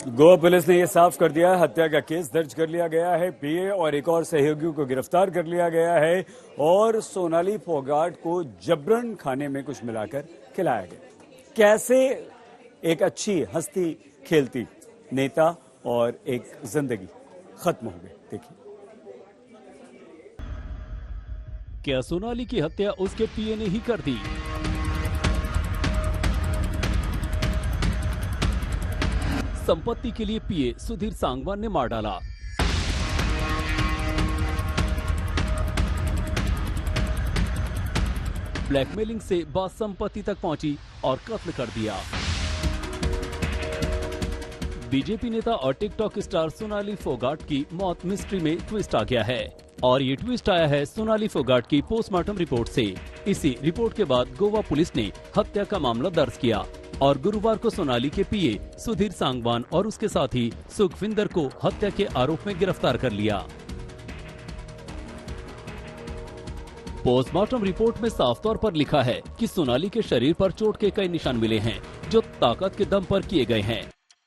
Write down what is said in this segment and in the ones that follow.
Goa police ने यह साफ कर दिया, हत्या का केस दर्ज कर लिया गया है। पीए और एक और सहयोगियों को गिरफ्तार कर लिया गया है और सोनाली फोगाट को जबरन खाने में कुछ मिलाकर खिलाया गया। कैसे एक अच्छी हंसती खेलती नेता और एक जिंदगी खत्म हो गई, देखिए। क्या सोनाली की हत्या उसके पीए ने ही कर दी? संपत्ति के लिए पीए सुधीर सांगवान ने मार डाला। ब्लैकमेलिंग से बात संपत्ति तक पहुंची और कत्ल कर दिया। बीजेपी नेता और टिकटॉक स्टार सोनाली फोगाट की मौत मिस्ट्री में ट्विस्ट आ गया है और ये ट्विस्ट आया है सोनाली फोगाट की पोस्टमार्टम रिपोर्ट से। इसी रिपोर्ट के बाद गोवा पुलिस ने हत्या का मामला दर्ज किया और गुरुवार को सोनाली के पीए सुधीर सांगवान और उसके साथी सुखविंदर को हत्या के आरोप में गिरफ्तार कर लिया। पोस्टमार्टम रिपोर्ट में साफ तौर पर लिखा है कि सोनाली के शरीर पर चोट के कई निशान मिले हैं जो ताकत के दम पर किए गए हैं।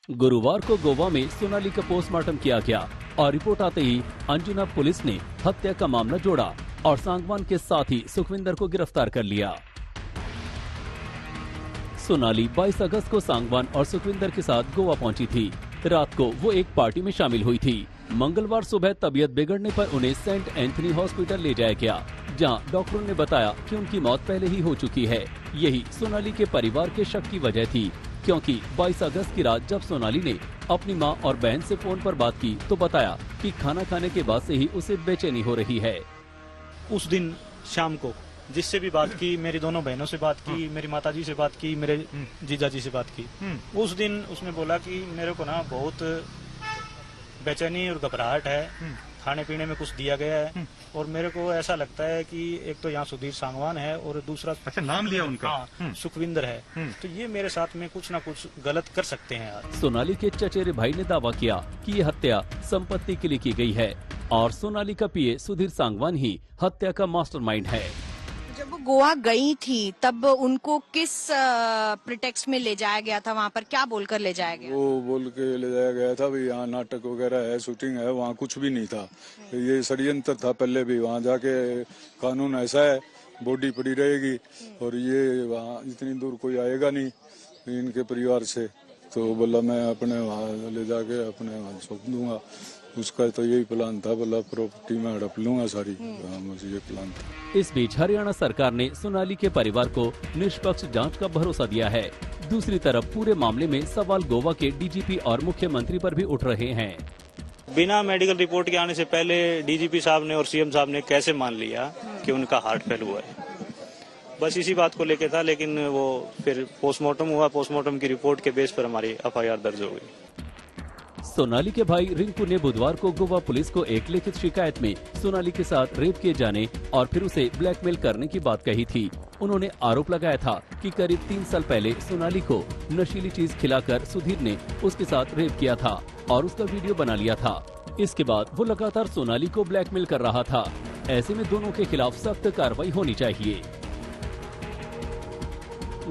गुरुवार को गोवा में सोनाली का पोस्टमार्टम किया गया और रिपोर्ट आते ही अंजुना पुलिस ने हत्या का मामला जोड़ा और सांगवान के साथी सुखविंदर को गिरफ्तार कर लिया। सोनाली 22 अगस्त को सांगवान और सुखविंदर के साथ गोवा पहुंची थी। रात को वो एक पार्टी में शामिल हुई थी। मंगलवार सुबह तबीयत बिगड़ने पर उन्हें सेंट एंथनी हॉस्पिटल ले जाया गया, जहां डॉक्टरों ने बताया कि उनकी मौत पहले ही हो चुकी है। यही सोनाली के परिवार के शक की वजह थी, क्योंकि 22 अगस्त की रात जब सोनाली ने अपनी मां और बहन से फोन पर बात की तो बताया कि खाना खाने के बाद से ही उसे बेचैनी हो रही है। उस दिन शाम को जिससे भी बात की, मेरी दोनों बहनों से बात की, मेरी माताजी से बात की, मेरे जीजाजी से बात की, उस दिन उसने बोला कि मेरे को ना बहुत बेचैनी और घबराहट है, खाने पीने में कुछ दिया गया है और मेरे को ऐसा लगता है कि एक तो यहाँ सुधीर सांगवान है और दूसरा अच्छा नाम लिया उनका, सुखविंदर है, तो ये मेरे साथ में कुछ ना कुछ गलत कर सकते हैं यार। सोनाली के चचेरे भाई ने दावा किया कि ये हत्या संपत्ति के लिए की गई है और सोनाली का पीए सुधीर सांगवान ही हत्या का मास्टरमाइंड है। जब वो गोवा गई थी तब उनको किस प्रिटेक्स्ट में ले जाया गया था? वहाँ पर क्या बोलकर ले जाया गया? वो बोल के ले जाया गया था भी यहाँ नाटक वगैरह है, शूटिंग है। वहाँ कुछ भी नहीं था, ये षड्यंत्र था पहले भी। वहाँ जाके कानून ऐसा है, बॉडी पड़ी रहेगी और ये वहाँ इतनी दूर कोई आएगा नहीं इनके परिवार से। तो बोला मैं अपने वहाँ ले जाके अपने वहाँ सौंप दूंगा। उसका तो यही प्लान था, बोला प्रॉपर्टी में हड़प लूंगा सारी, मुझे ये प्लान था। इस बीच हरियाणा सरकार ने सोनाली के परिवार को निष्पक्ष जांच का भरोसा दिया है। दूसरी तरफ पूरे मामले में सवाल गोवा के डीजीपी और मुख्यमंत्री पर भी उठ रहे हैं। बिना मेडिकल रिपोर्ट के आने से पहले डीजीपी साहब ने और सीएम साहब ने कैसे मान लिया कि उनका हार्ट फेल हुआ है? बस इसी बात को लेके था, लेकिन वो फिर पोस्टमार्टम हुआ, पोस्टमार्टम की रिपोर्ट के बेस पर हमारी एफआईआर दर्ज हो गई। सोनाली के भाई रिंकू ने बुधवार को गोवा पुलिस को एक लिखित शिकायत में सोनाली के साथ रेप किए जाने और फिर उसे ब्लैकमेल करने की बात कही थी। उन्होंने आरोप लगाया था कि करीब 3 साल पहले सोनाली को नशीली चीज खिलाकर सुधीर ने उसके साथ रेप किया था और उसका वीडियो बना लिया था। इसके बाद वो लगातार सोनाली को ब्लैकमेल कर रहा था। ऐसे में दोनों के खिलाफ सख्त कार्रवाई होनी चाहिए।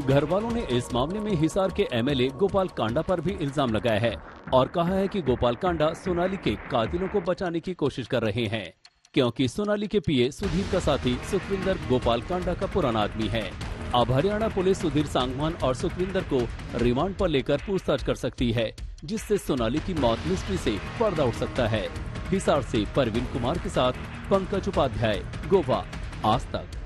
घर वालों ने इस मामले में हिसार के एमएलए गोपाल कांडा पर भी इल्जाम लगाया है और कहा है कि गोपाल कांडा सोनाली के कातिलों को बचाने की कोशिश कर रहे हैं, क्योंकि सोनाली के पीए सुधीर का साथी सुखविंदर गोपाल कांडा का पुराना आदमी है। अब हरियाणा पुलिस सुधीर सांगवान और सुखविंदर को रिमांड पर लेकर पूछताछ कर सकती है, जिससे सोनाली की मौत मिस्ट्री से पर्दा उठ सकता है। हिसार से परवीन कुमार के साथ पंकज उपाध्याय, गोवा, आज तक।